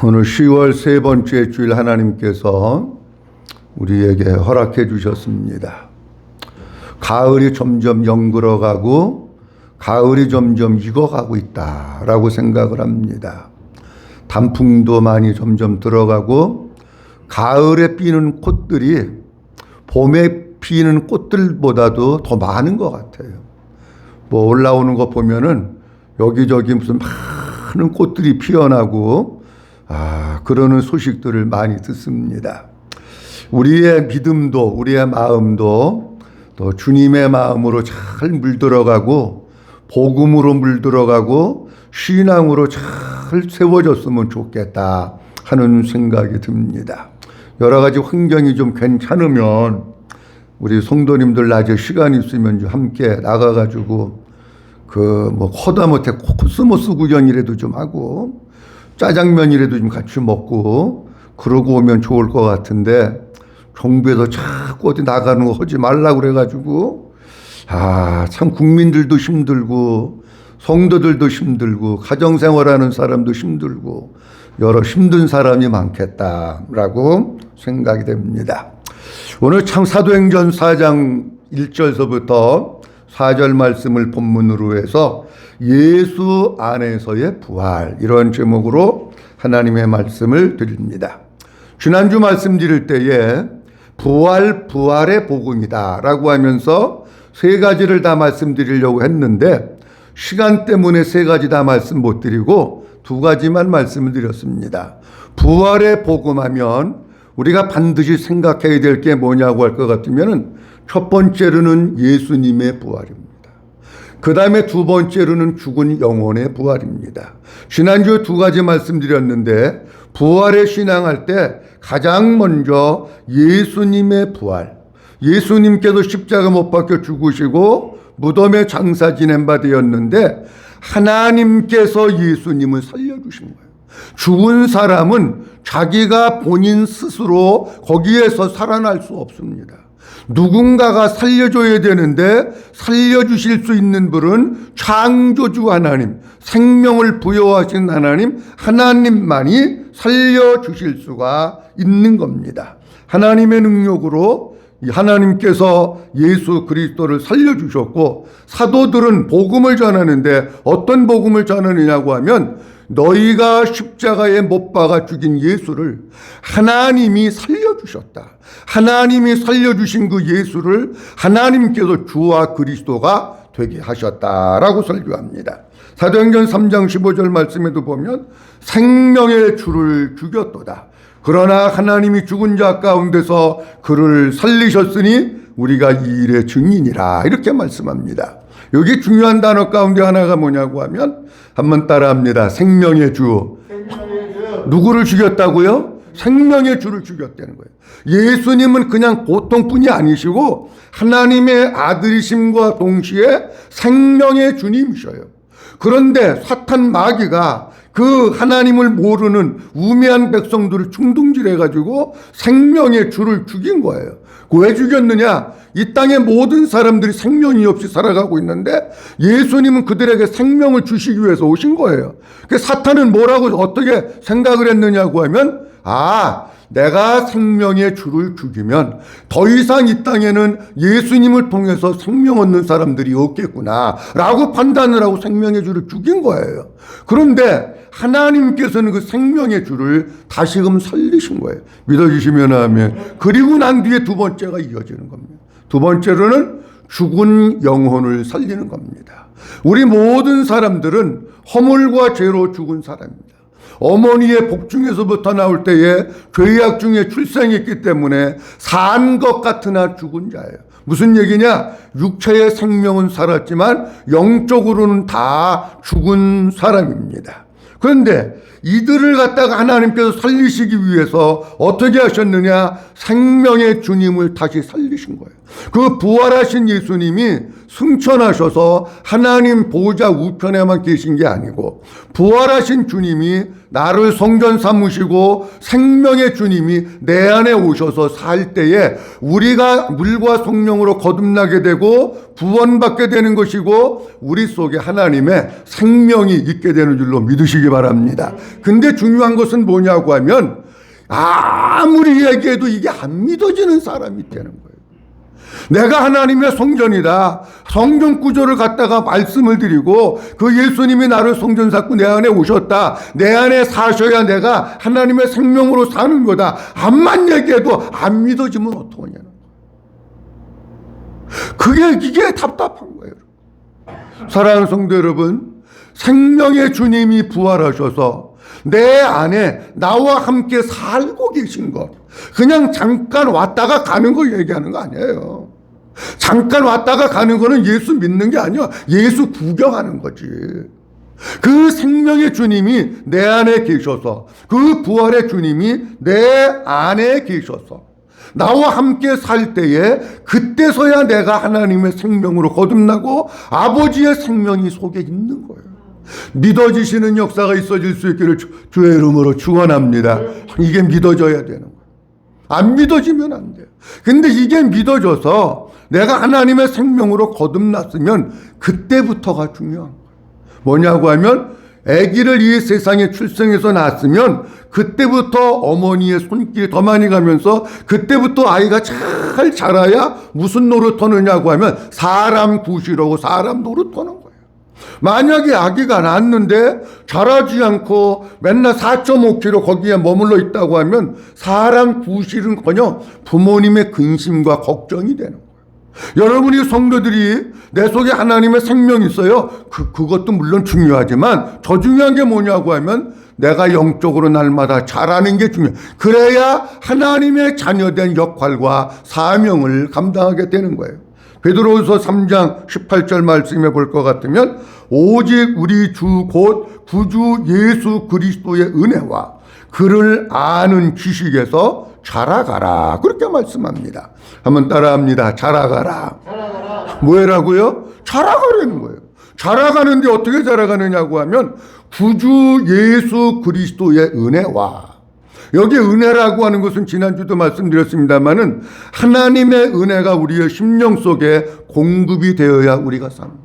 오늘 10월 세 번째 주일 하나님께서 우리에게 허락해 주셨습니다. 가을이 점점 영글어가고 가을이 점점 익어가고 있다라고 생각을 합니다. 단풍도 많이 점점 들어가고 가을에 피는 꽃들이 봄에 피는 꽃들보다도 더 많은 것 같아요. 뭐 올라오는 거 보면은 여기저기 무슨 많은 꽃들이 피어나고 그러는 소식들을 많이 듣습니다. 우리의 믿음도 우리의 마음도 또 주님의 마음으로 잘 물들어가고 복음으로 물들어가고 신앙으로 잘 세워졌으면 좋겠다 하는 생각이 듭니다. 여러 가지 환경이 좀 괜찮으면 우리 성도님들 낮에 시간 있으면 좀 함께 나가가지고 허다못해 코스모스 구경이라도 좀 하고 짜장면이라도 좀 같이 먹고 그러고 오면 좋을 것 같은데 정부에서 자꾸 어디 나가는 거 하지 말라고 그래가지고 참 국민들도 힘들고 성도들도 힘들고 가정생활하는 사람도 힘들고 여러 힘든 사람이 많겠다라고 생각이 됩니다. 오늘 참 사도행전 4장 1절서부터 4절 말씀을 본문으로 해서 예수 안에서의 부활, 이런 제목으로 하나님의 말씀을 드립니다. 지난주 말씀드릴 때에 부활의 복음이다 라고 하면서 세 가지를 다 말씀드리려고 했는데 시간 때문에 세 가지 다 말씀 못 드리고 두 가지만 말씀을 드렸습니다. 부활의 복음하면 우리가 반드시 생각해야 될 게 뭐냐고 할 것 같으면 첫 번째로는 예수님의 부활입니다. 그 다음에 두 번째로는 죽은 영혼의 부활입니다. 지난주에 두 가지 말씀드렸는데 부활에 신앙할 때 가장 먼저 예수님의 부활, 예수님께서 십자가 못 박혀 죽으시고 무덤에 장사 지낸 바 되었는데 하나님께서 예수님을 살려주신 거예요. 죽은 사람은 자기가 본인 스스로 거기에서 살아날 수 없습니다. 누군가가 살려줘야 되는데 살려주실 수 있는 분은 창조주 하나님, 생명을 부여하신 하나님만이 살려주실 수가 있는 겁니다. 하나님의 능력으로 하나님께서 예수 그리스도를 살려주셨고 사도들은 복음을 전하는데 어떤 복음을 전하느냐고 하면 너희가 십자가에 못 박아 죽인 예수를 하나님이 살려주셨다. 하나님이 살려주신 그 예수를 하나님께서 주와 그리스도가 되게 하셨다라고 설교합니다. 사도행전 3장 15절 말씀에도 보면 생명의 주를 죽였도다. 그러나 하나님이 죽은 자 가운데서 그를 살리셨으니 우리가 이 일의 증인이라 이렇게 말씀합니다. 여기 중요한 단어 가운데 하나가 뭐냐고 하면 한번 따라합니다. 생명의 주. 누구를 죽였다고요? 생명의 주를 죽였다는 거예요. 예수님은 그냥 보통뿐이 아니시고 하나님의 아들이심과 동시에 생명의 주님이셔요. 그런데 사탄 마귀가 그 하나님을 모르는 우매한 백성들을 충동질해가지고 생명의 주를 죽인 거예요. 왜 죽였느냐? 이 땅의 모든 사람들이 생명이 없이 살아가고 있는데 예수님은 그들에게 생명을 주시기 위해서 오신 거예요. 그래서 사탄은 뭐라고 어떻게 생각을 했느냐고 하면 내가 생명의 주를 죽이면 더 이상 이 땅에는 예수님을 통해서 생명 얻는 사람들이 없겠구나 라고 판단을 하고 생명의 주를 죽인 거예요. 그런데 하나님께서는 그 생명의 주를 다시금 살리신 거예요. 믿어주시면 아멘. 그리고 난 뒤에 두 번째가 이어지는 겁니다. 두 번째로는 죽은 영혼을 살리는 겁니다. 우리 모든 사람들은 허물과 죄로 죽은 사람입니다. 어머니의 복중에서부터 나올 때에 죄악 중에 출생했기 때문에 산 것 같으나 죽은 자예요. 무슨 얘기냐? 육체의 생명은 살았지만 영적으로는 다 죽은 사람입니다. 그런데 이들을 갖다가 하나님께서 살리시기 위해서 어떻게 하셨느냐? 생명의 주님을 다시 살리신 거예요. 그 부활하신 예수님이 승천하셔서 하나님 보좌 우편에만 계신 게 아니고 부활하신 주님이 나를 성전 삼으시고 생명의 주님이 내 안에 오셔서 살 때에 우리가 물과 성령으로 거듭나게 되고 구원받게 되는 것이고 우리 속에 하나님의 생명이 있게 되는 줄로 믿으시기 바랍니다. 근데 중요한 것은 뭐냐고 하면 아무리 얘기해도 이게 안 믿어지는 사람이 되는 거예요. 내가 하나님의 성전이다. 성전 구조를 갖다가 말씀을 드리고 그 예수님이 나를 성전 삼고 내 안에 오셨다. 내 안에 사셔야 내가 하나님의 생명으로 사는 거다. 암만 얘기해도 안 믿어지면 어떡하냐는 거예요. 이게 답답한 거예요. 사랑하는 성도 여러분, 생명의 주님이 부활하셔서 내 안에 나와 함께 살고 계신 것, 그냥 잠깐 왔다가 가는 걸 얘기하는 거 아니에요. 잠깐 왔다가 가는 거는 예수 믿는 게 아니야. 예수 구경하는 거지. 그 생명의 주님이 내 안에 계셔서, 그 부활의 주님이 내 안에 계셔서 나와 함께 살 때에 그때서야 내가 하나님의 생명으로 거듭나고 아버지의 생명이 속에 있는 거예요. 믿어지시는 역사가 있어질 수 있기를 주의 이름으로 축원합니다. 이게 믿어져야 되는 거예요. 안 믿어지면 안 돼요. 근데 이게 믿어져서 내가 하나님의 생명으로 거듭났으면 그때부터가 중요한 거예요. 뭐냐고 하면 아기를 이 세상에 출생해서 낳았으면 그때부터 어머니의 손길이 더 많이 가면서 그때부터 아이가 잘 자라야 무슨 노릇하느냐고 하면 사람 구실하고 사람 노릇하는 거예요. 만약에 아기가 낳았는데 자라지 않고 맨날 4.5kg 거기에 머물러 있다고 하면 사람 구실은커녕 부모님의 근심과 걱정이 되는 거예요. 여러분이 성도들이 내 속에 하나님의 생명이 있어요. 그것도 물론 중요하지만 더 중요한 게 뭐냐고 하면 내가 영적으로 날마다 자라는 게 중요해요. 그래야 하나님의 자녀된 역할과 사명을 감당하게 되는 거예요. 베드로후서 3장 18절 말씀해 볼 것 같으면 오직 우리 주 곧 구주 예수 그리스도의 은혜와 그를 아는 지식에서 자라가라. 그렇게 말씀합니다. 한번 따라합니다. 자라가라. 뭐라고요? 자라가라는 거예요. 자라가는데 어떻게 자라가느냐고 하면 구주 예수 그리스도의 은혜와, 여기 은혜라고 하는 것은 지난주도 말씀드렸습니다마는 하나님의 은혜가 우리의 심령 속에 공급이 되어야 우리가 삽니다.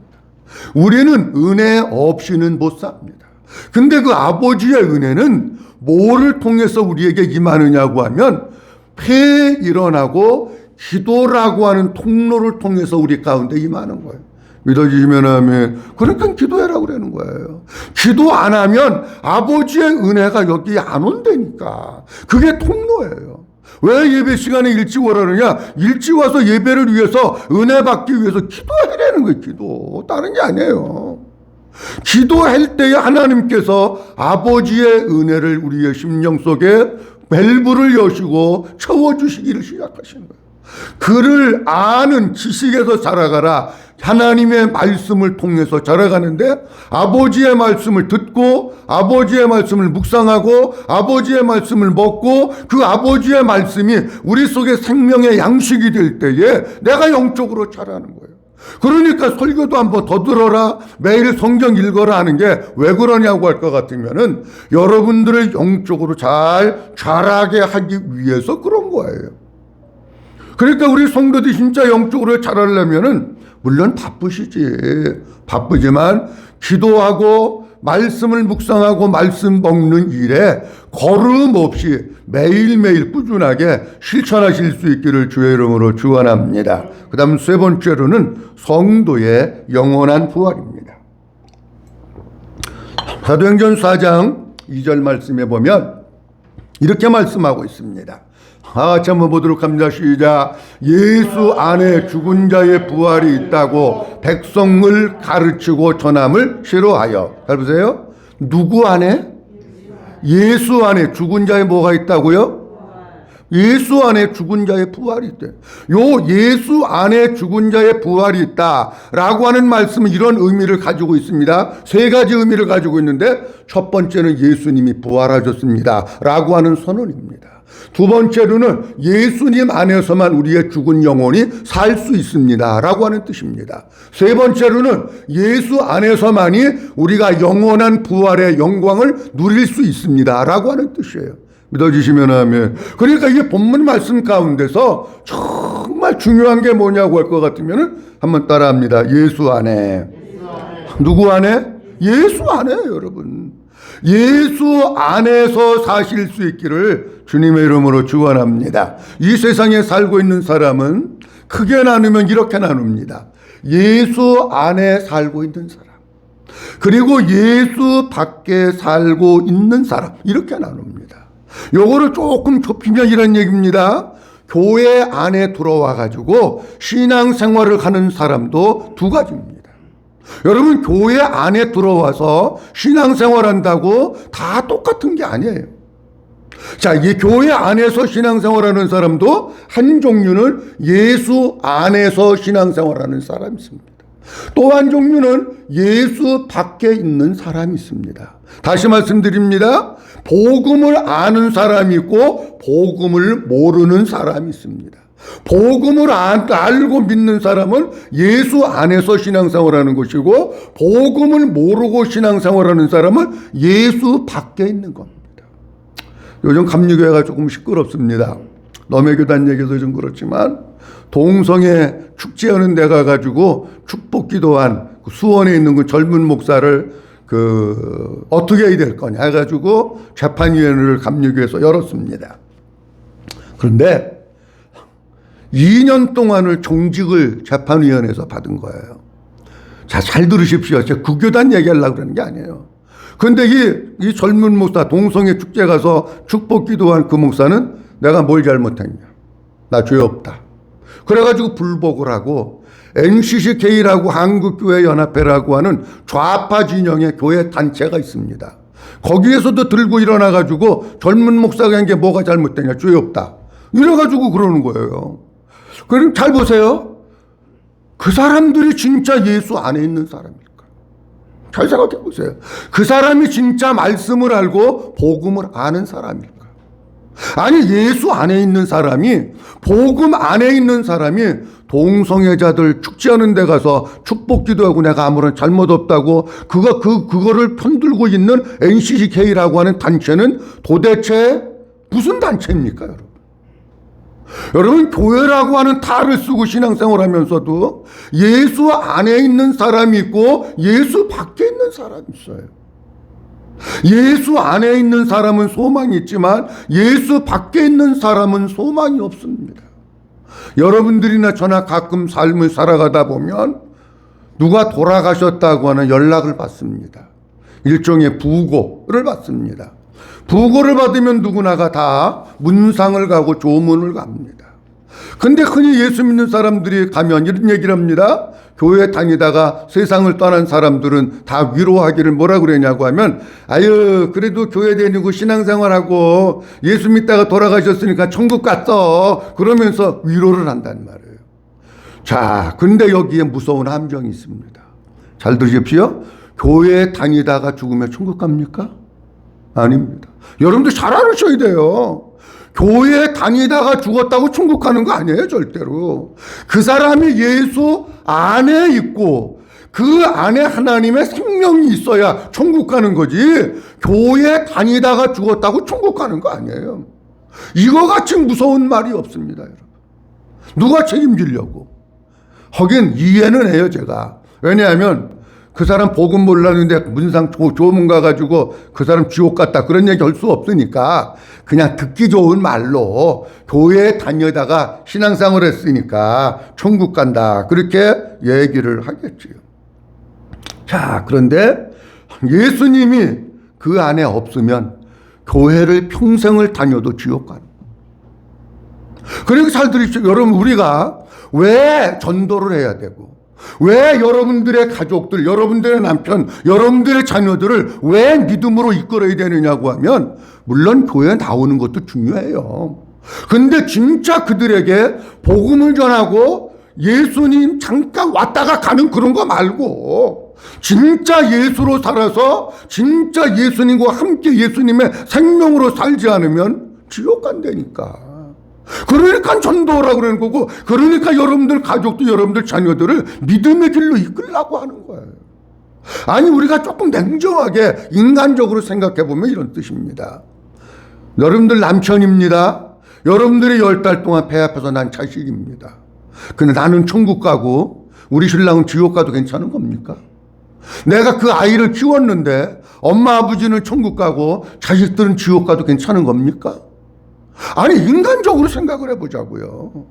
우리는 은혜 없이는 못 삽니다. 근데 그 아버지의 은혜는 뭐를 통해서 우리에게 임하느냐고 하면 폐에 일어나고 기도라고 하는 통로를 통해서 우리 가운데 임하는 거예요. 믿어지시면 하면, 그러니까 기도해라고 그러는 거예요. 기도 안 하면 아버지의 은혜가 여기 안 온다니까. 그게 통로예요. 왜 예배 시간에 일찍 오라느냐? 일찍 와서 예배를 위해서 은혜 받기 위해서 기도해라는 거예요. 기도. 다른 게 아니에요. 기도할 때에 하나님께서 아버지의 은혜를 우리의 심령 속에 밸브를 여시고 채워주시기를 시작하시는 거예요. 그를 아는 지식에서 자라가라. 하나님의 말씀을 통해서 자라가는데 아버지의 말씀을 듣고 아버지의 말씀을 묵상하고 아버지의 말씀을 먹고 그 아버지의 말씀이 우리 속에 생명의 양식이 될 때에 내가 영적으로 자라는 거예요. 그러니까 설교도 한번 더 들어라, 매일 성경 읽어라 하는 게 왜 그러냐고 할 것 같으면은 여러분들을 영적으로 잘 자라게 하기 위해서 그런 거예요. 그러니까 우리 성도들이 진짜 영적으로 자라려면은 물론 바쁘시지. 바쁘지만 기도하고 말씀을 묵상하고 말씀 먹는 일에 거름 없이 매일매일 꾸준하게 실천하실 수 있기를 주의 이름으로 축원합니다. 그 다음 세 번째로는 성도의 영원한 부활입니다. 사도행전 4장 2절 말씀에 보면 이렇게 말씀하고 있습니다. 같이 한번 보도록 합니다. 시작. 예수 안에 죽은 자의 부활이 있다고 백성을 가르치고 전함을 싫어하여. 잘 보세요. 누구 안에? 예수 안에 죽은 자의 뭐가 있다고요? 예수 안에 죽은 자의 부활이 있대. 요 예수 안에 죽은 자의 부활이 있다라고 하는 말씀은 이런 의미를 가지고 있습니다. 세 가지 의미를 가지고 있는데 첫 번째는 예수님이 부활하셨습니다 라고 하는 선언입니다. 두 번째로는 예수님 안에서만 우리의 죽은 영혼이 살 수 있습니다 라고 하는 뜻입니다. 세 번째로는 예수 안에서만이 우리가 영원한 부활의 영광을 누릴 수 있습니다 라고 하는 뜻이에요. 믿어주시면 아멘. 그러니까 이 본문 말씀 가운데서 정말 중요한 게 뭐냐고 할 것 같으면 한번 따라합니다. 예수 안에. 누구 안에? 예수 안에 여러분. 예수 안에서 사실 수 있기를 주님의 이름으로 축원합니다. 이 세상에 살고 있는 사람은 크게 나누면 이렇게 나눕니다. 예수 안에 살고 있는 사람, 그리고 예수 밖에 살고 있는 사람, 이렇게 나눕니다. 요거를 조금 좁히면 이런 얘기입니다. 교회 안에 들어와 가지고 신앙생활을 하는 사람도 두 가지입니다. 여러분, 교회 안에 들어와서 신앙생활 한다고 다 똑같은 게 아니에요. 자, 이 교회 안에서 신앙생활 하는 사람도 한 종류는 예수 안에서 신앙생활 하는 사람이 있습니다. 또 한 종류는 예수 밖에 있는 사람이 있습니다. 다시 말씀드립니다. 복음을 아는 사람이 있고 복음을 모르는 사람이 있습니다. 복음을 알고 믿는 사람은 예수 안에서 신앙생활하는 것이고, 복음을 모르고 신앙생활하는 사람은 예수 밖에 있는 겁니다. 요즘 감리교회가 조금 시끄럽습니다. 넘해교단 얘기도 좀 그렇지만, 동성애 축제하는 데 가가지고 축복기도한 수원에 있는 그 젊은 목사를 어떻게 해야 될 거냐 해가지고 재판위원회를 감리교회에서 열었습니다. 그런데 2년 동안을 정직을 재판위원회에서 받은 거예요. 자, 잘 들으십시오. 제가 그 교단 얘기하려고 그러는 게 아니에요. 그런데 이 젊은 목사, 동성애 축제 가서 축복 기도한 그 목사는 내가 뭘 잘못했냐, 나 죄 없다. 그래가지고 불복을 하고 NCCK라고 한국교회연합회라고 하는 좌파 진영의 교회 단체가 있습니다. 거기에서도 들고 일어나가지고 젊은 목사가 한 게 뭐가 잘못되냐, 죄 없다. 이래가지고 그러는 거예요. 그럼 잘 보세요. 그 사람들이 진짜 예수 안에 있는 사람일까? 잘 생각해 보세요. 그 사람이 진짜 말씀을 알고 복음을 아는 사람일까? 아니, 예수 안에 있는 사람이, 복음 안에 있는 사람이 동성애자들 축제하는 데 가서 축복 기도하고 내가 아무런 잘못 없다고 그거를 편들고 있는 NCCK라고 하는 단체는 도대체 무슨 단체입니까, 여러분? 여러분, 교회라고 하는 탈을 쓰고 신앙생활 하면서도 예수 안에 있는 사람이 있고 예수 밖에 있는 사람이 있어요. 예수 안에 있는 사람은 소망이 있지만 예수 밖에 있는 사람은 소망이 없습니다. 여러분들이나 저나 가끔 삶을 살아가다 보면 누가 돌아가셨다고 하는 연락을 받습니다. 일종의 부고를 받습니다. 부고를 받으면 누구나가 다 문상을 가고 조문을 갑니다. 근데 흔히 예수 믿는 사람들이 가면 이런 얘기를 합니다. 교회 다니다가 세상을 떠난 사람들은 다 위로하기를 뭐라 그러냐고 하면, 아유, 그래도 교회 다니고 신앙생활하고 예수 믿다가 돌아가셨으니까 천국 갔어. 그러면서 위로를 한단 말이에요. 자, 근데 여기에 무서운 함정이 있습니다. 잘 들으십시오. 교회 다니다가 죽으면 천국 갑니까? 아닙니다. 여러분들 잘 알으셔야 돼요. 교회 다니다가 죽었다고 천국 가는 거 아니에요, 절대로. 그 사람이 예수 안에 있고 그 안에 하나님의 생명이 있어야 천국 가는 거지, 교회 다니다가 죽었다고 천국 가는 거 아니에요. 이거 같이 무서운 말이 없습니다, 여러분. 누가 책임지려고. 하긴 이해는 해요, 제가. 왜냐하면 그 사람 복음 몰랐는데 문상 조문 가가지고 그 사람 지옥 갔다 그런 얘기 할 수 없으니까 그냥 듣기 좋은 말로 교회에 다니다가 신앙생활을 했으니까 천국 간다, 그렇게 얘기를 하겠지요. 자, 그런데 예수님이 그 안에 없으면 교회를 평생을 다녀도 지옥 가는. 그리고 잘 들으십시오. 여러분, 우리가 왜 전도를 해야 되고, 왜 여러분들의 가족들, 여러분들의 남편, 여러분들의 자녀들을 왜 믿음으로 이끌어야 되느냐고 하면, 물론 교회에 나오는 것도 중요해요. 근데 진짜 그들에게 복음을 전하고 예수님 잠깐 왔다가 가는 그런 거 말고, 진짜 예수로 살아서 진짜 예수님과 함께 예수님의 생명으로 살지 않으면 지옥 간다니까. 그러니까 전도하라고 그러는 거고, 그러니까 여러분들 가족도 여러분들 자녀들을 믿음의 길로 이끌라고 하는 거예요. 아니, 우리가 조금 냉정하게 인간적으로 생각해 보면 이런 뜻입니다. 여러분들 남편입니다. 여러분들이 10달 동안 배 앞에서 난 자식입니다. 근데 나는 천국 가고 우리 신랑은 지옥 가도 괜찮은 겁니까? 내가 그 아이를 키웠는데 엄마 아버지는 천국 가고 자식들은 지옥 가도 괜찮은 겁니까? 아니, 인간적으로 생각을 해보자고요.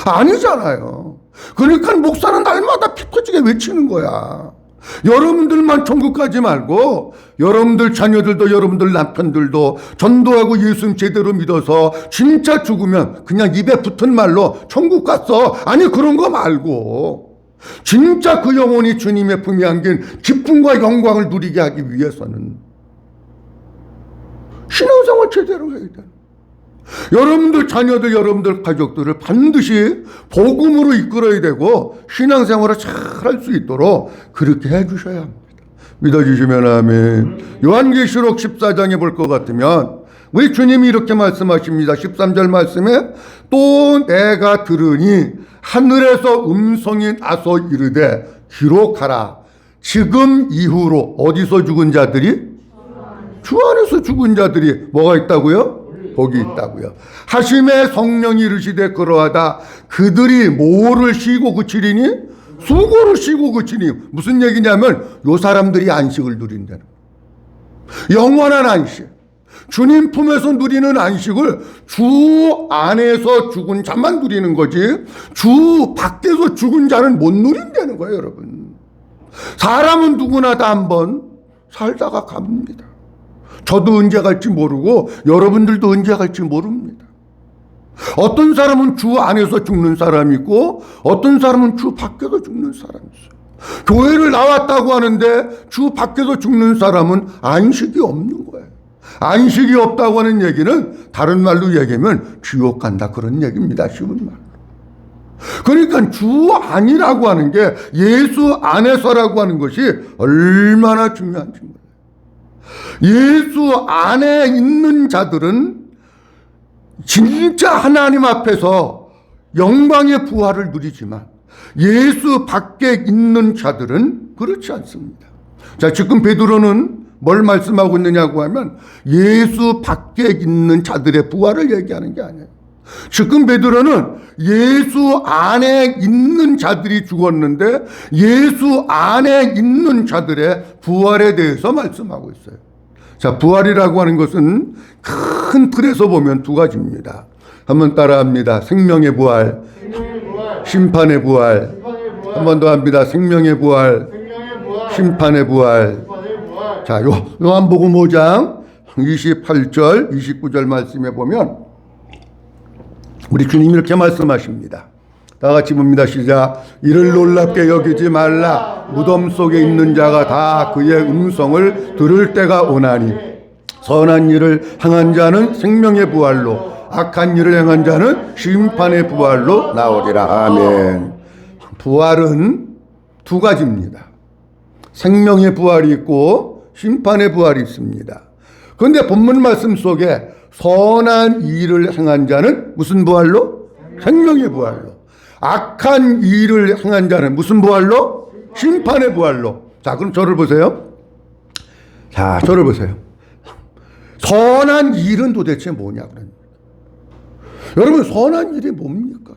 아니잖아요. 그러니까 목사는 날마다 피 터지게 외치는 거야. 여러분들만 천국 가지 말고 여러분들 자녀들도 여러분들 남편들도 전도하고 예수님 제대로 믿어서 진짜 죽으면 그냥 입에 붙은 말로 천국 갔어. 아니, 그런 거 말고 진짜 그 영혼이 주님의 품에 안긴 기쁨과 영광을 누리게 하기 위해서는 신앙생활 제대로 해야 돼. 여러분들 자녀들, 여러분들 가족들을 반드시 복음으로 이끌어야 되고 신앙생활을 잘 할 수 있도록 그렇게 해주셔야 합니다. 믿어주시면 아멘. 요한계시록 14장에 볼 것 같으면 우리 주님이 이렇게 말씀하십니다. 13절 말씀에 또 내가 들으니 하늘에서 음성이 나서 이르되 기록하라. 지금 이후로 어디서 죽은 자들이? 주 안에서 죽은 자들이 뭐가 있다고요? 복이 있다고요. 하심에 성령이 이르시되 그러하다. 그들이 뭐를 쉬고 그치리니? 수고를 쉬고 그치니. 무슨 얘기냐면 요 사람들이 안식을 누린다는 거예요. 영원한 안식. 주님 품에서 누리는 안식을 주 안에서 죽은 자만 누리는 거지 주 밖에서 죽은 자는 못 누린다는 거예요, 여러분. 사람은 누구나 다 한번 살다가 갑니다. 저도 언제 갈지 모르고 여러분들도 언제 갈지 모릅니다. 어떤 사람은 주 안에서 죽는 사람이 있고 어떤 사람은 주 밖에서 죽는 사람이 있어요. 교회를 나왔다고 하는데 주 밖에서 죽는 사람은 안식이 없는 거예요. 안식이 없다고 하는 얘기는 다른 말로 얘기하면 지옥 간다, 그런 얘기입니다. 쉬운 말로. 그러니까 주 안이라고 하는 게 예수 안에서라고 하는 것이 얼마나 중요한지 몰라요. 예수 안에 있는 자들은 진짜 하나님 앞에서 영광의 부활을 누리지만 예수 밖에 있는 자들은 그렇지 않습니다. 자, 지금 베드로는 뭘 말씀하고 있느냐고 하면 예수 밖에 있는 자들의 부활을 얘기하는 게 아니에요. 지금 베드로는 예수 안에 있는 자들이 죽었는데 예수 안에 있는 자들의 부활에 대해서 말씀하고 있어요. 자, 부활이라고 하는 것은 큰 틀에서 보면 두 가지입니다. 한번 따라합니다. 생명의 부활, 심판의 부활. 한 번 더 합니다. 생명의 부활, 심판의 부활. 자, 요한복음 5장 28절, 29절 말씀에 보면 우리 주님이 이렇게 말씀하십니다. 다 같이 봅니다. 시작. 이를 놀랍게 여기지 말라. 무덤 속에 있는 자가 다 그의 음성을 들을 때가 오나니 선한 일을 행한 자는 생명의 부활로 악한 일을 행한 자는 심판의 부활로 나오리라. 아멘. 부활은 두 가지입니다. 생명의 부활이 있고 심판의 부활이 있습니다. 그런데 본문 말씀 속에 선한 일을 행한 자는 무슨 부활로? 생명의 부활로. 악한 일을 행한 자는 무슨 부활로? 심판의 부활로. 자, 그럼 저를 보세요. 자, 저를 보세요. 선한 일은 도대체 뭐냐 그러니까. 여러분, 선한 일이 뭡니까?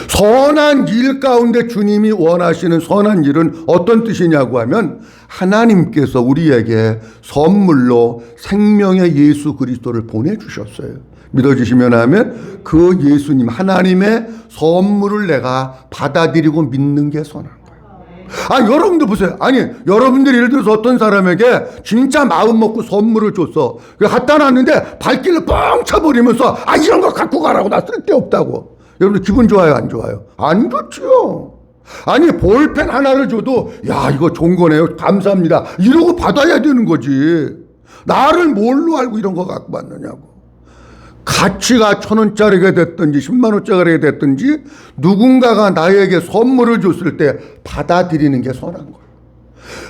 선한 일 가운데 주님이 원하시는 선한 일은 어떤 뜻이냐고 하면 하나님께서 우리에게 선물로 생명의 예수 그리스도를 보내주셨어요. 믿어주시면 하면 그 예수님 하나님의 선물을 내가 받아들이고 믿는 게 선한 거예요. 여러분들 보세요. 아니, 여러분들이 예를 들어서 어떤 사람에게 진짜 마음 먹고 선물을 줬어. 갖다 놨는데 발길을 뻥 차버리면서 이런 거 갖고 가라고, 나 쓸데없다고. 여러분들 기분 좋아요, 안 좋아요? 안 좋지요. 아니, 볼펜 하나를 줘도 야, 이거 좋은 거네요, 감사합니다, 이러고 받아야 되는 거지. 나를 뭘로 알고 이런 거 갖고 왔느냐고. 가치가 1,000원짜리가 됐든지 10만원짜리가 됐든지 누군가가 나에게 선물을 줬을 때 받아들이는 게 선한 거예요.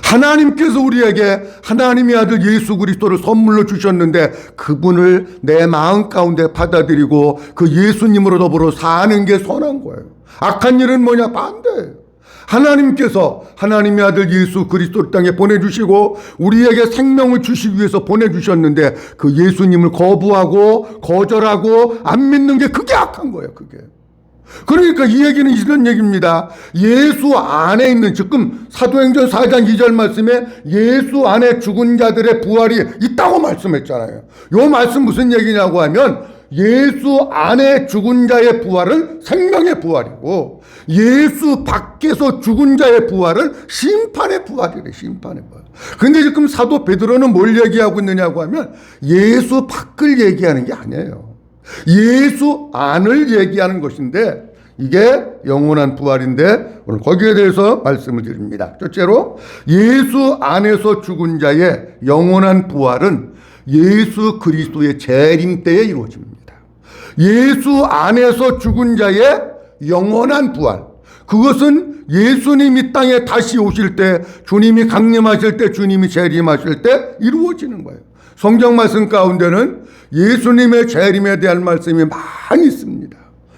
하나님께서 우리에게 하나님의 아들 예수 그리스도를 선물로 주셨는데 그분을 내 마음 가운데 받아들이고 그 예수님으로 더불어 사는 게 선한 거예요. 악한 일은 뭐냐? 반대예요. 하나님께서 하나님의 아들 예수 그리스도를 땅에 보내주시고 우리에게 생명을 주시기 위해서 보내주셨는데 그 예수님을 거부하고 거절하고 안 믿는 게 그게 악한 거예요. 그게. 그러니까 이 얘기는 이런 얘기입니다. 예수 안에 있는, 지금 사도행전 4장 2절 말씀에 예수 안에 죽은 자들의 부활이 있다고 말씀했잖아요. 요 말씀 무슨 얘기냐고 하면 예수 안에 죽은 자의 부활은 생명의 부활이고 예수 밖에서 죽은 자의 부활은 심판의 부활이래. 심판의 부활. 근데 지금 사도 베드로는 뭘 얘기하고 있느냐고 하면 예수 밖을 얘기하는 게 아니에요. 예수 안을 얘기하는 것인데 이게 영원한 부활인데 오늘 거기에 대해서 말씀을 드립니다. 첫째로 예수 안에서 죽은 자의 영원한 부활은 예수 그리스도의 재림 때에 이루어집니다. 예수 안에서 죽은 자의 영원한 부활, 그것은 예수님 이 땅에 다시 오실 때, 주님이 강림하실 때, 주님이 재림하실 때 이루어지는 거예요. 성경 말씀 가운데는 예수님의 재림에 대한 말씀이 많이 있습니다.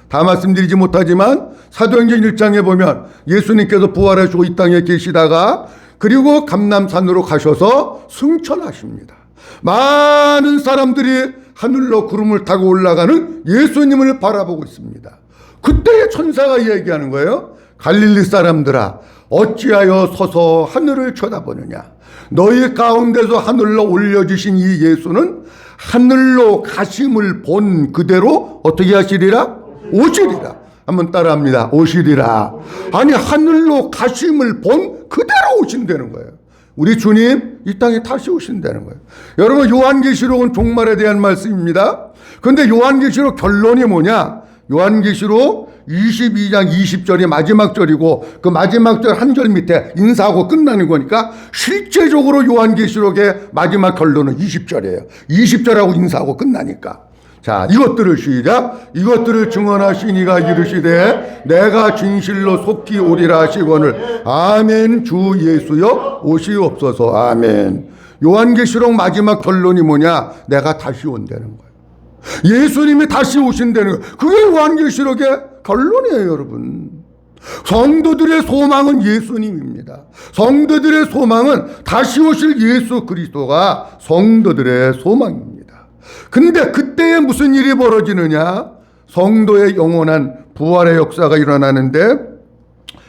다 말씀드리지 못하지만 사도행전 1장에 보면 예수님께서 부활하시고 이 땅에 계시다가 그리고 감람산으로 가셔서 승천하십니다. 많은 사람들이 하늘로 구름을 타고 올라가는 예수님을 바라보고 있습니다. 그때 천사가 얘기하는 거예요. 갈릴리 사람들아, 어찌하여 서서 하늘을 쳐다보느냐. 너희 가운데서 하늘로 올려주신 이 예수는 하늘로 가심을 본 그대로 어떻게 하시리라? 오시리라. 한번 따라합니다. 오시리라. 아니, 하늘로 가심을 본 그대로 오신다는 거예요. 우리 주님 이 땅에 다시 오신다는 거예요. 여러분, 요한계시록은 종말에 대한 말씀입니다. 그런데 요한계시록 결론이 뭐냐? 요한계시록 22장 20절이 마지막 절이고 그 마지막 절 한 절 밑에 인사하고 끝나는 거니까 실제적으로 요한계시록의 마지막 결론은 20절이에요. 20절하고 인사하고 끝나니까. 자, 이것들을 시작. 이것들을 증언하시니가 이르시되 내가 진실로 속히 오리라 하시거늘 아멘. 주 예수여 오시옵소서. 아멘. 요한계시록 마지막 결론이 뭐냐? 내가 다시 온다는 거예요. 예수님이 다시 오신다는 거예요. 그게 요한계시록의 결론이에요, 여러분. 성도들의 소망은 예수님입니다. 성도들의 소망은 다시 오실 예수 그리스도가 성도들의 소망입니다. 근데 그때에 무슨 일이 벌어지느냐? 성도의 영원한 부활의 역사가 일어나는데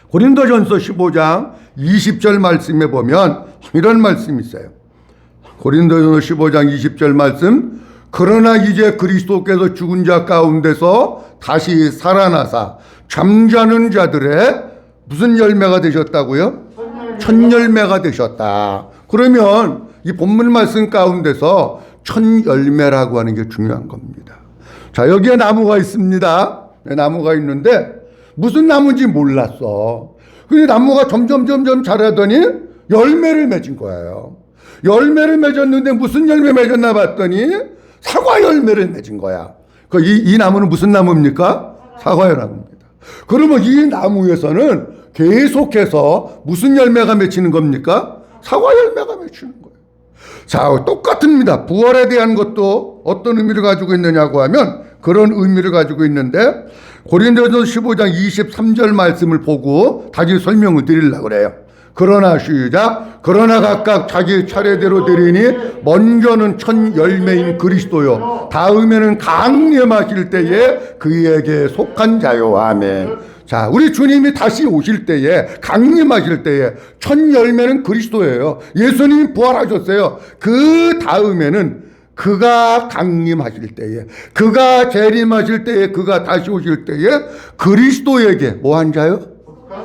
고린도전서 15장 20절 말씀에 보면 이런 말씀이 있어요. 고린도전서 15장 20절 말씀, 그러나 이제 그리스도께서 죽은 자 가운데서 다시 살아나사 잠자는 자들의 무슨 열매가 되셨다고요? 첫 열매가 되셨다. 그러면 이 본문 말씀 가운데서 첫 열매라고 하는 게 중요한 겁니다. 자, 여기에 나무가 있습니다. 나무가 있는데 무슨 나무인지 몰랐어. 근데 나무가 점점 자라더니 열매를 맺은 거예요. 열매를 맺었는데 무슨 열매 맺었나 봤더니 사과 열매를 맺은 거야. 이 나무는 무슨 나무입니까? 사과의 나무입니다. 그러면 이 나무에서는 계속해서 무슨 열매가 맺히는 겁니까? 사과 열매가 맺히는 거예요. 자, 똑같습니다. 부활에 대한 것도 어떤 의미를 가지고 있느냐고 하면 그런 의미를 가지고 있는데 고린도전서 15장 23절 말씀을 보고 다시 설명을 드리려고 그래요. 그러나 시작. 그러나 각각 자기 차례대로 드리니 먼저는 첫 열매인 그리스도요 다음에는 강림하실 때에 그에게 속한 자요. 아멘. 자, 우리 주님이 다시 오실 때에 강림하실 때에 첫 열매는 그리스도예요. 예수님이 부활하셨어요. 그 다음에는 그가 강림하실 때에, 그가 재림하실 때에, 그가 다시 오실 때에 그리스도에게 뭐한 자요?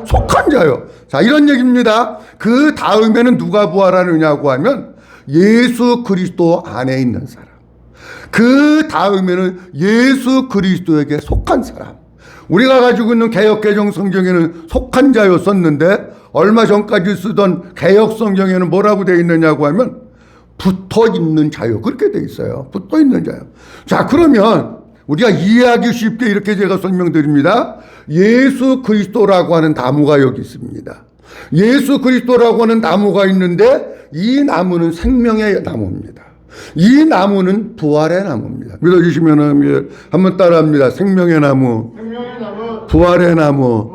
속한 자요. 자, 이런 얘기입니다. 그 다음에는 누가 부활하느냐고 하면 예수 그리스도 안에 있는 사람. 그 다음에는 예수 그리스도에게 속한 사람. 우리가 가지고 있는 개역개정 성경에는 속한 자요 썼는데 얼마 전까지 쓰던 개역 성경에는 뭐라고 되어 있느냐고 하면 붙어 있는 자요. 그렇게 되어 있어요. 붙어 있는 자요. 자, 그러면 우리가 이해하기 쉽게 이렇게 제가 설명드립니다. 예수 그리스도라고 하는 나무가 여기 있습니다. 예수 그리스도라고 하는 나무가 있는데 이 나무는 생명의 나무입니다. 이 나무는 부활의 나무입니다. 믿어주시면 한번 따라합니다. 생명의 나무, 부활의 나무.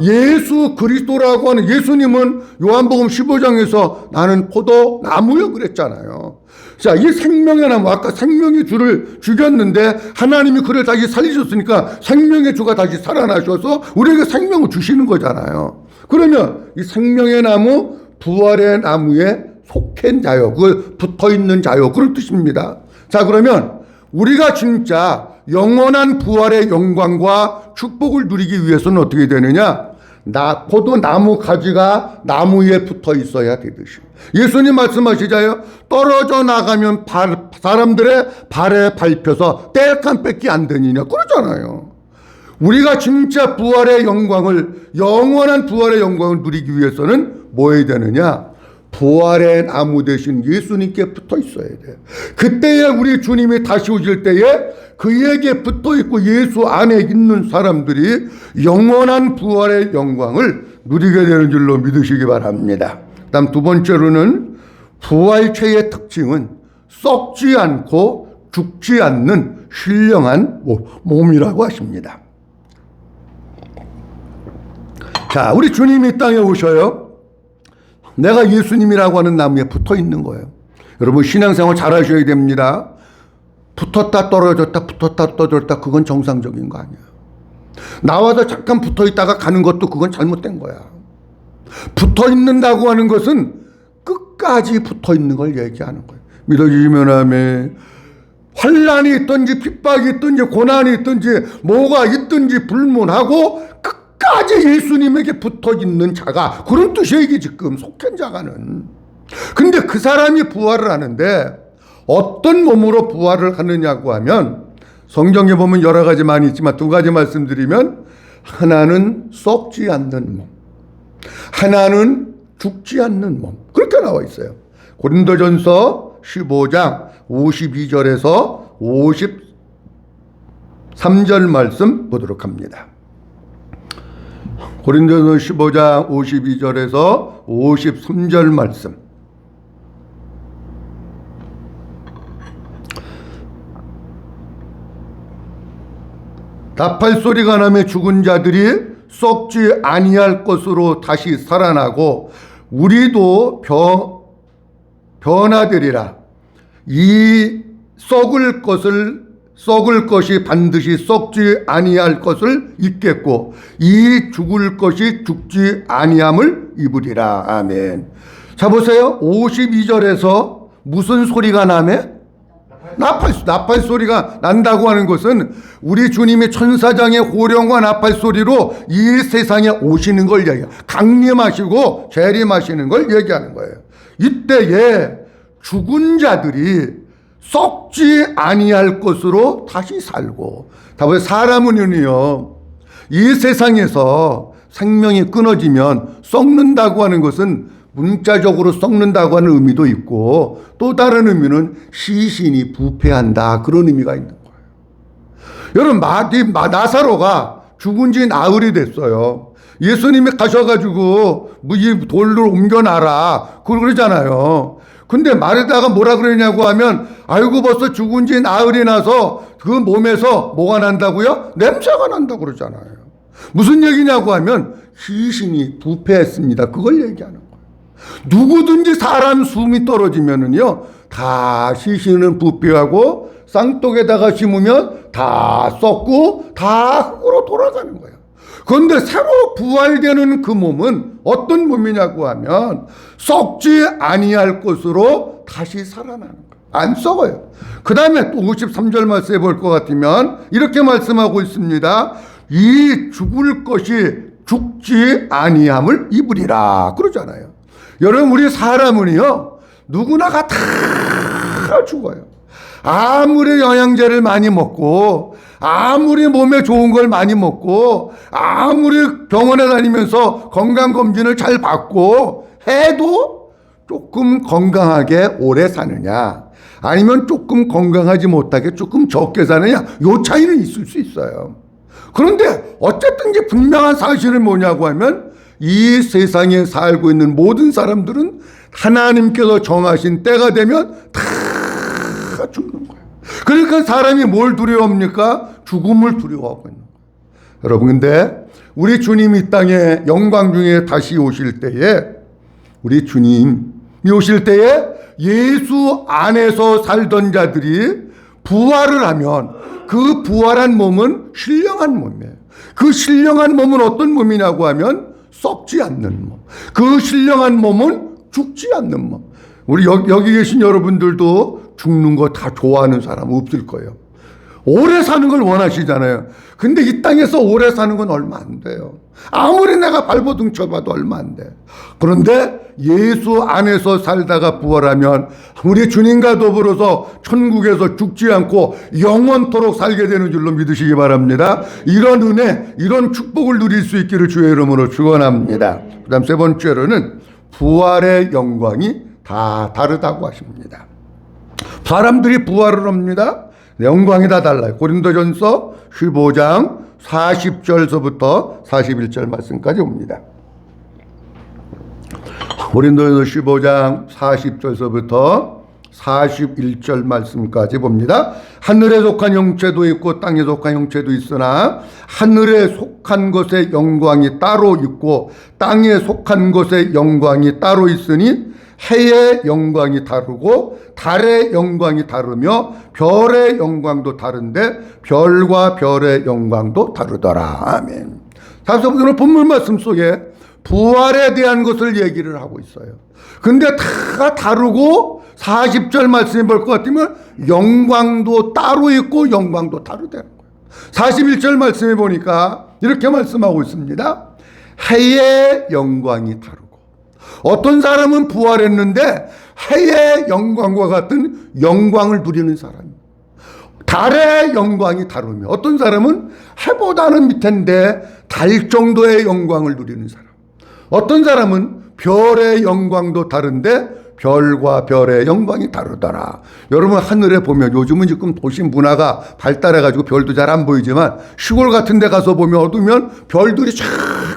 예수 그리스도라고 하는 예수님은 요한복음 15장에서 나는 포도나무요 그랬잖아요. 자, 이 생명의 나무, 아까 생명의 주를 죽였는데 하나님이 그를 다시 살리셨으니까 생명의 주가 다시 살아나셔서 우리에게 생명을 주시는 거잖아요. 그러면 이 생명의 나무, 부활의 나무에 속한 자요, 그 붙어있는 자요, 그런 뜻입니다. 자, 그러면 우리가 진짜 영원한 부활의 영광과 축복을 누리기 위해서는 어떻게 되느냐? 포도나무 가지가 나무 위에 붙어 있어야 되듯이. 예수님 말씀하시자요. 떨어져 나가면 사람들의 발에 밟혀서 뗄감 뺏기 안 되느냐 그러잖아요. 우리가 진짜 부활의 영광을, 영원한 부활의 영광을 누리기 위해서는 뭐 해야 되느냐? 부활의 나무 대신 예수님께 붙어 있어야 돼요. 그때에 우리 주님이 다시 오실 때에 그에게 붙어 있고 예수 안에 있는 사람들이 영원한 부활의 영광을 누리게 되는 줄로 믿으시기 바랍니다. 다음 두 번째로는 부활체의 특징은 썩지 않고 죽지 않는 신령한 몸이라고 하십니다. 자, 우리 주님이 이 땅에 오셔요. 내가 예수님이라고 하는 나무에 붙어 있는 거예요. 여러분 신앙생활 잘 하셔야 됩니다. 붙었다 떨어졌다 붙었다 떨어졌다 그건 정상적인 거 아니에요. 나와서 잠깐 붙어 있다가 가는 것도 그건 잘못된 거야. 붙어 있는다고 하는 것은 끝까지 붙어 있는 걸 얘기하는 거예요. 믿어주시면 아멘. 환난이 있든지 핍박이 있든지 고난이 있든지 뭐가 있든지 불문하고 끝까지 예수님에게 붙어 있는 자가, 그런 뜻이에요. 이게 지금 속한 자가는. 근데 그 사람이 부활을 하는데 어떤 몸으로 부활을 하느냐고 하면 성경에 보면 여러 가지 많이 있지만 두 가지 말씀드리면, 하나는 썩지 않는 몸, 하나는 죽지 않는 몸, 그렇게 나와 있어요. 고린도전서 15장 52절에서 53절 말씀 보도록 합니다. 고린도전서 15장 52절에서 53절 말씀. 나팔 소리가 나며 죽은 자들이 썩지 아니할 것으로 다시 살아나고 우리도 변화되리라. 이 썩을 것이 반드시 썩지 아니할 것을 입겠고 이 죽을 것이 죽지 아니함을 입으리라. 아멘. 자 보세요. 52절에서 무슨 소리가 나며? 나팔 소리가 난다고 하는 것은 우리 주님이 천사장의 호령과 나팔 소리로 이 세상에 오시는 걸 얘기해요. 강림하시고 재림하시는 걸 얘기하는 거예요. 이때에 죽은 자들이 썩지 아니할 것으로 다시 살고, 다음에 사람은요, 이 세상에서 생명이 끊어지면 썩는다고 하는 것은 문자적으로 썩는다고 하는 의미도 있고, 또 다른 의미는 시신이 부패한다, 그런 의미가 있는 거예요. 여러분, 나사로가 죽은 지 나흘이 됐어요. 예수님이 가셔가지고 이 돌을 옮겨놔라 그러잖아요. 근데 마르다가 뭐라 그러냐고 하면, 아이고 벌써 죽은 지 나흘이 나서 그 몸에서 뭐가 난다고요? 냄새가 난다고 그러잖아요. 무슨 얘기냐고 하면 시신이 부패했습니다, 그걸 얘기하는 거예요. 누구든지 사람 숨이 떨어지면은요, 다 시신은 부패하고 쌍독에다가 심으면 다 썩고 다 흙으로 돌아가는 거예요. 그런데 새로 부활되는 그 몸은 어떤 몸이냐고 하면 썩지 아니할 것으로 다시 살아나는 거예요. 안 썩어요. 그 다음에 또 53절 말씀해 볼 것 같으면 이렇게 말씀하고 있습니다. 이 죽을 것이 죽지 아니함을 입으리라 그러잖아요. 여러분, 우리 사람은요, 누구나가 다 죽어요. 아무리 영양제를 많이 먹고 아무리 몸에 좋은 걸 많이 먹고 아무리 병원에 다니면서 건강검진을 잘 받고 해도 조금 건강하게 오래 사느냐, 아니면 조금 건강하지 못하게 조금 적게 사느냐, 요 차이는 있을 수 있어요. 그런데 어쨌든 이제 분명한 사실은 뭐냐고 하면 이 세상에 살고 있는 모든 사람들은 하나님께서 정하신 때가 되면 다 죽는 거예요. 그러니까 사람이 뭘 두려워합니까? 죽음을 두려워하고 있는 거예요. 여러분, 근데 우리 주님이 이 땅에 영광 중에 다시 오실 때에, 우리 주님이 오실 때에 예수 안에서 살던 자들이 부활을 하면 그 부활한 몸은 신령한 몸이에요. 그 신령한 몸은 어떤 몸이냐고 하면 썩지 않는 몸. 그 신령한 몸은 죽지 않는 몸. 우리 여기 계신 여러분들도 죽는 거 다 좋아하는 사람 없을 거예요. 오래 사는 걸 원하시잖아요. 근데 이 땅에서 오래 사는 건 얼마 안 돼요. 아무리 내가 발버둥 쳐봐도 얼마 안 돼. 그런데 예수 안에서 살다가 부활하면 우리 주님과 더불어서 천국에서 죽지 않고 영원토록 살게 되는 줄로 믿으시기 바랍니다. 이런 은혜, 이런 축복을 누릴 수 있기를 주의 이름으로 축원합니다. 그 다음 세 번째로는 부활의 영광이 다 다르다고 하십니다. 사람들이 부활을 합니다. 영광이 다 달라요. 고린도전서 15장 40절서부터 41절 말씀까지 옵니다. 고린도전서 15장 40절서부터 41절 말씀까지 봅니다. 하늘에 속한 형체도 있고 땅에 속한 형체도 있으나 하늘에 속한 것의 영광이 따로 있고 땅에 속한 것의 영광이 따로 있으니 해의 영광이 다르고 달의 영광이 다르며 별의 영광도 다른데 별과 별의 영광도 다르더라. 아멘. 다시 오늘 본문 말씀 속에 부활에 대한 것을 얘기를 하고 있어요. 근데 다 다르고 40절 말씀해 볼 것 같으면 영광도 따로 있고 영광도 다르다는 거예요. 41절 말씀해 보니까 이렇게 말씀하고 있습니다. 해의 영광이 다르고, 어떤 사람은 부활했는데 해의 영광과 같은 영광을 누리는 사람이에요. 달의 영광이 다르며 어떤 사람은 해보다는 밑인데 달 정도의 영광을 누리는 사람, 어떤 사람은 별의 영광도 다른데 별과 별의 영광이 다르더라. 여러분, 하늘에 보면 요즘은 지금 도시 문화가 발달해가지고 별도 잘 안 보이지만 시골 같은 데 가서 보면 어두면 별들이 쫙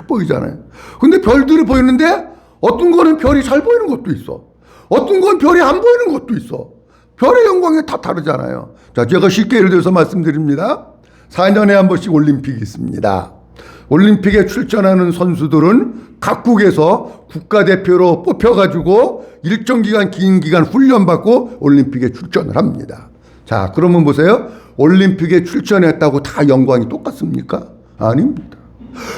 보이잖아요. 근데 별들이 보이는데 어떤 거는 별이 잘 보이는 것도 있어. 어떤 건 별이 안 보이는 것도 있어. 별의 영광이 다 다르잖아요. 자, 제가 쉽게 예를 들어서 말씀드립니다. 4년에 한 번씩 올림픽이 있습니다. 올림픽에 출전하는 선수들은 각국에서 국가대표로 뽑혀가지고 일정 기간, 긴 기간 훈련받고 올림픽에 출전을 합니다. 자, 그러면 보세요. 올림픽에 출전했다고 다 영광이 똑같습니까? 아닙니다.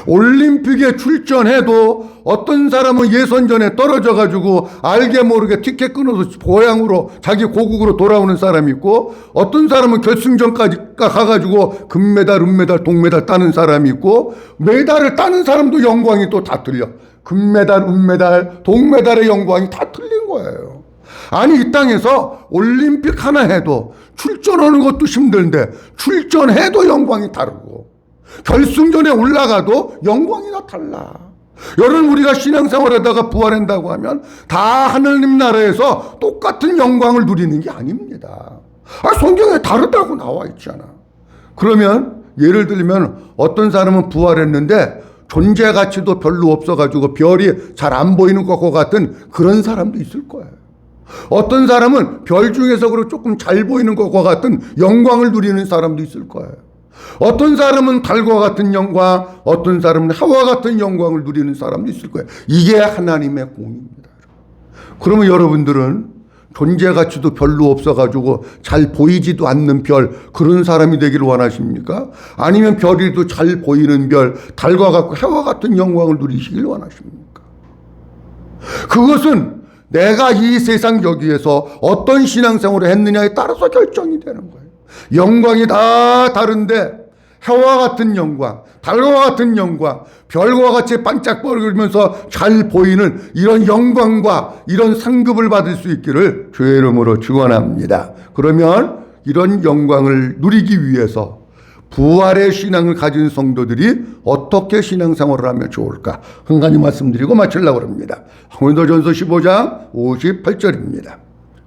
올림픽에 출전해도 어떤 사람은 예선전에 떨어져가지고 알게 모르게 티켓 끊어서 고향으로, 자기 고국으로 돌아오는 사람이 있고, 어떤 사람은 결승전까지 가가지고 금메달, 은메달, 동메달 따는 사람이 있고, 메달을 따는 사람도 영광이 또 다 틀려. 금메달, 은메달, 동메달의 영광이 다 틀린 거예요. 아니, 이 땅에서 올림픽 하나 해도 출전하는 것도 힘든데 출전해도 영광이 다르고, 결승전에 올라가도 영광이 다 달라. 여러분, 우리가 신앙생활하다가 부활한다고 하면 다 하나님 나라에서 똑같은 영광을 누리는 게 아닙니다. 성경에 다르다고 나와 있잖아. 그러면 예를 들면 어떤 사람은 부활했는데 존재 가치도 별로 없어가지고 별이 잘 안 보이는 것과 같은 그런 사람도 있을 거예요. 어떤 사람은 별 중에서 그렇고 조금 잘 보이는 것과 같은 영광을 누리는 사람도 있을 거예요. 어떤 사람은 달과 같은 영광, 어떤 사람은 해와 같은 영광을 누리는 사람도 있을 거예요. 이게 하나님의 공입니다. 그러면 여러분들은 존재 가치도 별로 없어가지고 잘 보이지도 않는 별, 그런 사람이 되기를 원하십니까? 아니면 별이도 잘 보이는 별, 달과 같고 해와 같은 영광을 누리시길 원하십니까? 그것은 내가 이 세상 여기에서 어떤 신앙생활을 했느냐에 따라서 결정이 되는 거예요. 영광이 다 다른데 해와 같은 영광, 달과 같은 영광, 별과 같이 반짝거리면서 잘 보이는 이런 영광과 이런 상급을 받을 수 있기를 주의 이름으로 축원합니다. 그러면 이런 영광을 누리기 위해서 부활의 신앙을 가진 성도들이 어떻게 신앙생활을 하면 좋을까? 한 가지 말씀드리고 마치려고 합니다. 고린도전서 15장 58절입니다.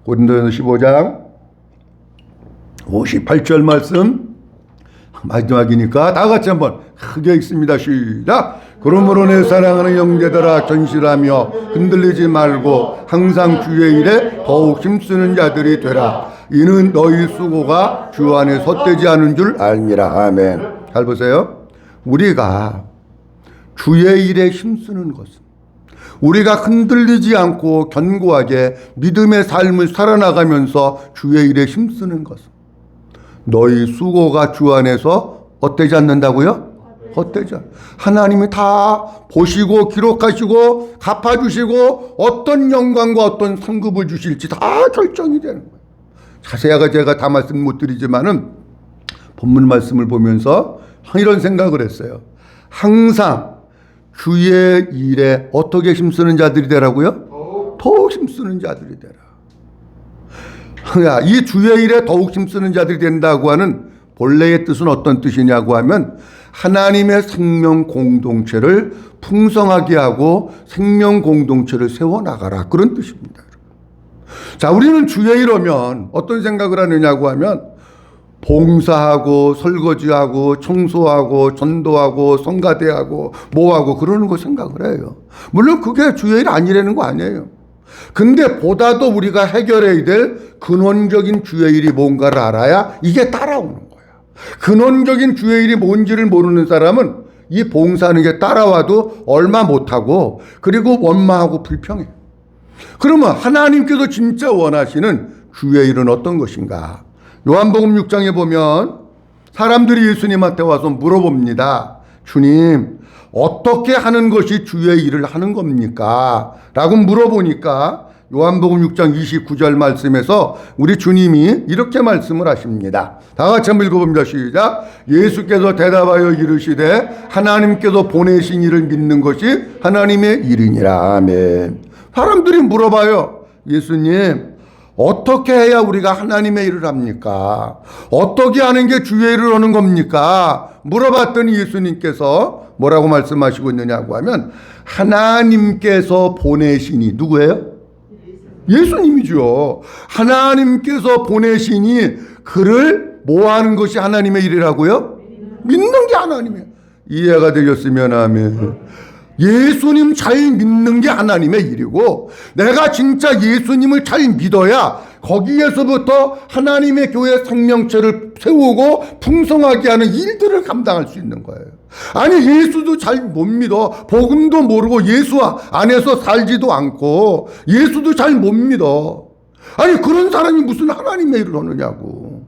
고린도전서 15장 58절 말씀 마지막이니까 다 같이 한번 크게 읽습니다. 시작. 그러므로 내 사랑하는 형제들아 견실하며 흔들리지 말고 항상 주의 일에 더욱 힘쓰는 자들이 되라. 이는 너희 수고가 주 안에 헛되지 않은 줄 알미라. 아멘. 잘 보세요. 우리가 주의 일에 힘쓰는 것은, 우리가 흔들리지 않고 견고하게 믿음의 삶을 살아나가면서 주의 일에 힘쓰는 것은, 너희 수고가 주 안에서 헛되지 않는다고요? 헛되지 않아. 하나님이 다 보시고 기록하시고 갚아주시고 어떤 영광과 어떤 상급을 주실지 다 결정이 되는 거예요. 자세하게 제가 다 말씀 못 드리지만은 본문 말씀을 보면서 이런 생각을 했어요. 항상 주의 일에 어떻게 힘쓰는 자들이 되라고요? 더욱 힘쓰는 자들이 되라. 이 주의 일에 더욱 힘쓰는 자들이 된다고 하는 본래의 뜻은 어떤 뜻이냐고 하면 하나님의 생명 공동체를 풍성하게 하고 생명 공동체를 세워나가라, 그런 뜻입니다. 자, 우리는 주의 일 오면 어떤 생각을 하느냐고 하면 봉사하고 설거지하고 청소하고 전도하고 성가대하고 뭐하고 그러는 거 생각을 해요. 물론 그게 주의 일 아니라는 거 아니에요. 근데 보다도 우리가 해결해야 될 근원적인 주의 일이 뭔가를 알아야 이게 따라오는 거야. 근원적인 주의 일이 뭔지를 모르는 사람은 이 봉사하는 게 따라와도 얼마 못하고 그리고 원망하고 불평해. 그러면 하나님께서 진짜 원하시는 주의 일은 어떤 것인가? 요한복음 6장에 보면 사람들이 예수님한테 와서 물어봅니다. 주님, 어떻게 하는 것이 주의 일을 하는 겁니까? 라고 물어보니까 요한복음 6장 29절 말씀에서 우리 주님이 이렇게 말씀을 하십니다. 다 같이 한번 읽어봅니다. 시작. 예수께서 대답하여 이르시되 하나님께서 보내신 이를 믿는 것이 하나님의 일이니라. 아멘. 사람들이 물어봐요. 예수님, 어떻게 해야 우리가 하나님의 일을 합니까? 어떻게 하는 게 주의 일을 하는 겁니까? 물어봤더니 예수님께서 뭐라고 말씀하시고 있느냐고 하면 하나님께서 보내시니, 누구예요? 예수님이죠. 하나님께서 보내시니 그를 뭐 하는 것이 하나님의 일이라고요? 믿는 게 하나님의. 이해가 되셨으면 아멘. 예수님 잘 믿는 게 하나님의 일이고, 내가 진짜 예수님을 잘 믿어야 거기에서부터 하나님의 교회 생명체를 세우고 풍성하게 하는 일들을 감당할 수 있는 거예요. 아니, 예수도 잘 못 믿어. 복음도 모르고 예수 안에서 살지도 않고 예수도 잘 못 믿어. 아니, 그런 사람이 무슨 하나님의 일을 하느냐고.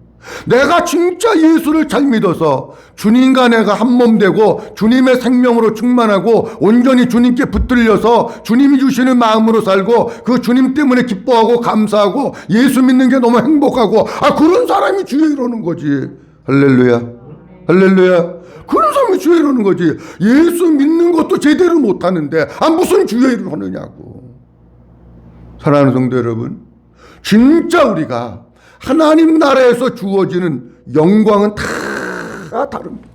내가 진짜 예수를 잘 믿어서 주님과 내가 한 몸 되고 주님의 생명으로 충만하고 온전히 주님께 붙들려서 주님이 주시는 마음으로 살고 그 주님 때문에 기뻐하고 감사하고 예수 믿는 게 너무 행복하고, 그런 사람이 주의 이루는 거지. 할렐루야. 할렐루야. 그런 사람이 주의 이루는 거지. 예수 믿는 것도 제대로 못하는데 무슨 주의 일을 하느냐고. 사랑하는 성도 여러분, 진짜 우리가 하나님 나라에서 주어지는 영광은 다 다릅니다.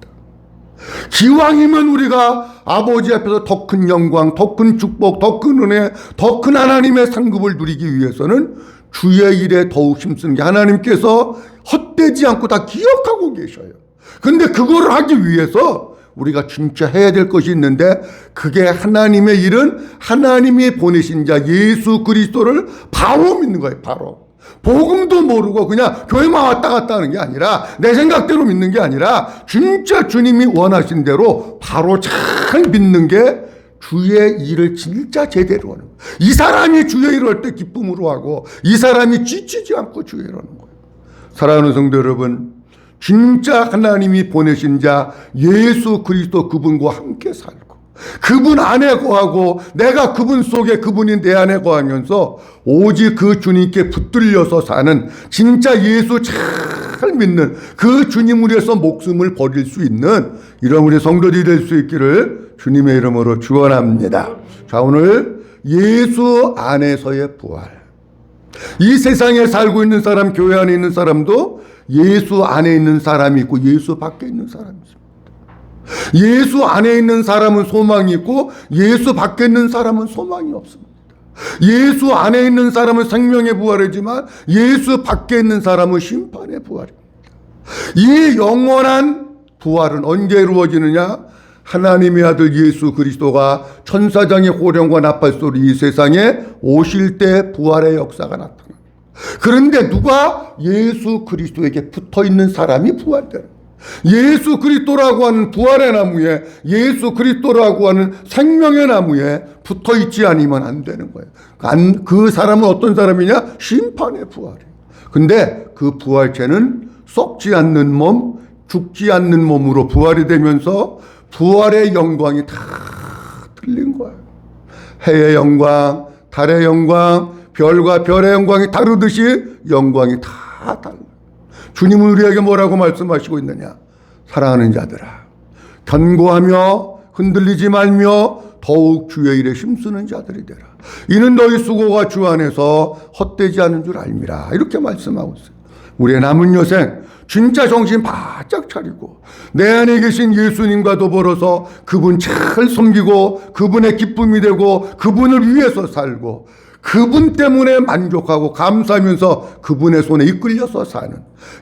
기왕이면 우리가 아버지 앞에서 더 큰 영광, 더 큰 축복, 더 큰 은혜, 더 큰 하나님의 상급을 누리기 위해서는 주의 일에 더욱 힘쓰는 게 하나님께서 헛되지 않고 다 기억하고 계셔요. 근데 그거를 하기 위해서 우리가 진짜 해야 될 것이 있는데, 그게 하나님의 일은 하나님이 보내신 자 예수 그리스도를 바로 믿는 거예요. 바로. 복음도 모르고 그냥 교회만 왔다 갔다 하는 게 아니라, 내 생각대로 믿는 게 아니라 진짜 주님이 원하신 대로 바로 잘 믿는 게 주의 일을 진짜 제대로 하는 거예요. 이 사람이 주의 일을 할 때 기쁨으로 하고 이 사람이 지치지 않고 주의 일을 하는 거예요. 사랑하는 성도 여러분, 진짜 하나님이 보내신 자 예수 그리스도 그분과 함께 살고 그분 안에 거하고 내가 그분 속에 그분이 내 안에 거하면서 오직 그 주님께 붙들려서 사는 진짜 예수 잘 믿는 그 주님을 위해서 목숨을 버릴 수 있는 이런 우리 성도들이 될 수 있기를 주님의 이름으로 축원합니다. 자, 오늘 예수 안에서의 부활. 이 세상에 살고 있는 사람, 교회 안에 있는 사람도 예수 안에 있는 사람이 있고 예수 밖에 있는 사람이 있습니다. 예수 안에 있는 사람은 소망이 있고 예수 밖에 있는 사람은 소망이 없습니다. 예수 안에 있는 사람은 생명의 부활이지만 예수 밖에 있는 사람은 심판의 부활입니다. 이 영원한 부활은 언제 이루어지느냐? 하나님의 아들 예수 그리스도가 천사장의 호령과 나팔소리 이 세상에 오실 때 부활의 역사가 나타납니다. 그런데 누가 예수 그리스도에게 붙어있는 사람이 부활되는 거예요. 예수 그리스도라고 하는 부활의 나무에, 예수 그리스도라고 하는 생명의 나무에 붙어있지 않으면 안 되는 거예요. 그 사람은 어떤 사람이냐? 심판의 부활이에요. 근데 그 부활체는 썩지 않는 몸, 죽지 않는 몸으로 부활이 되면서 부활의 영광이 다 틀린 거예요. 해의 영광, 달의 영광, 별과 별의 영광이 다르듯이 영광이 다 달라요. 주님은 우리에게 뭐라고 말씀하시고 있느냐? 사랑하는 자들아, 견고하며 흔들리지 말며 더욱 주의 일에 힘쓰는 자들이 되라. 이는 너희 수고가 주 안에서 헛되지 않은 줄 알미라. 이렇게 말씀하고 있어요. 우리의 남은 여생 진짜 정신 바짝 차리고 내 안에 계신 예수님과 더불어서 그분 잘 섬기고 그분의 기쁨이 되고 그분을 위해서 살고 그분 때문에 만족하고 감사하면서 그분의 손에 이끌려서 사는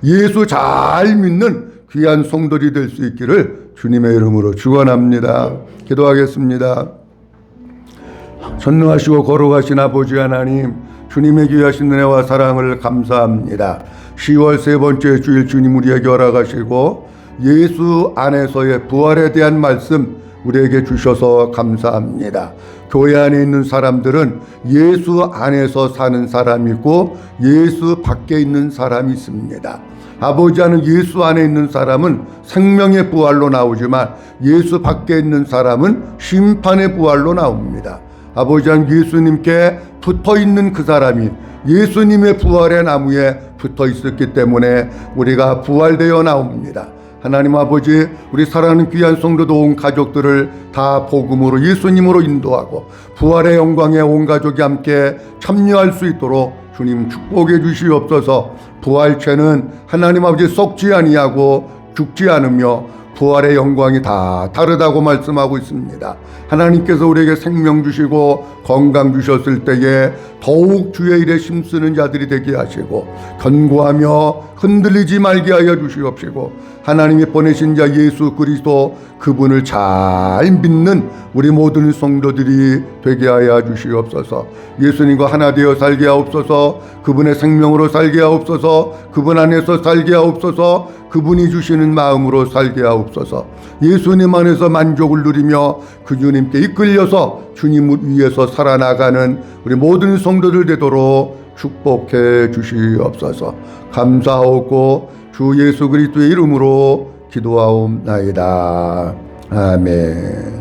예수 잘 믿는 귀한 성도들이 될 수 있기를 주님의 이름으로 축원합니다. 기도하겠습니다. 전능하시고 거룩하신 아버지 하나님, 주님의 귀하신 은혜와 사랑을 감사합니다. 10월 세 번째 주일 주님 우리에게 허락하시고 예수 안에서의 부활에 대한 말씀 우리에게 주셔서 감사합니다. 교회 안에 있는 사람들은 예수 안에서 사는 사람이 있고 예수 밖에 있는 사람이 있습니다. 아버지 하는 예수 안에 있는 사람은 생명의 부활로 나오지만 예수 밖에 있는 사람은 심판의 부활로 나옵니다. 아버지 하는 예수님께 붙어있는 그 사람이 예수님의 부활의 나무에 붙어 있었기 때문에 우리가 부활되어 나옵니다. 하나님 아버지, 우리 사랑하는 귀한 성도도 온 가족들을 다 복음으로 예수님으로 인도하고 부활의 영광에 온 가족이 함께 참여할 수 있도록 주님 축복해 주시옵소서. 부활체는 하나님 아버지 썩지 아니하고 죽지 않으며 부활의 영광이 다 다르다고 말씀하고 있습니다. 하나님께서 우리에게 생명 주시고 건강 주셨을 때에 더욱 주의 일에 힘쓰는 자들이 되게 하시고 견고하며 흔들리지 말게 하여 주시옵시고 하나님이 보내신 자 예수 그리스도 그분을 잘 믿는 우리 모든 성도들이 되게 하여 주시옵소서. 예수님과 하나 되어 살게 하옵소서. 그분의 생명으로 살게 하옵소서. 그분 안에서 살게 하옵소서. 그분이 주시는 마음으로 살게 하옵소서. 예수님 안에서 만족을 누리며 그 주님께 이끌려서 주님을 위해서 살아나가는 우리 모든 성도들 되도록 축복해 주시옵소서. 감사하고 주 예수 그리스도의 이름으로 기도하옵나이다. 아멘.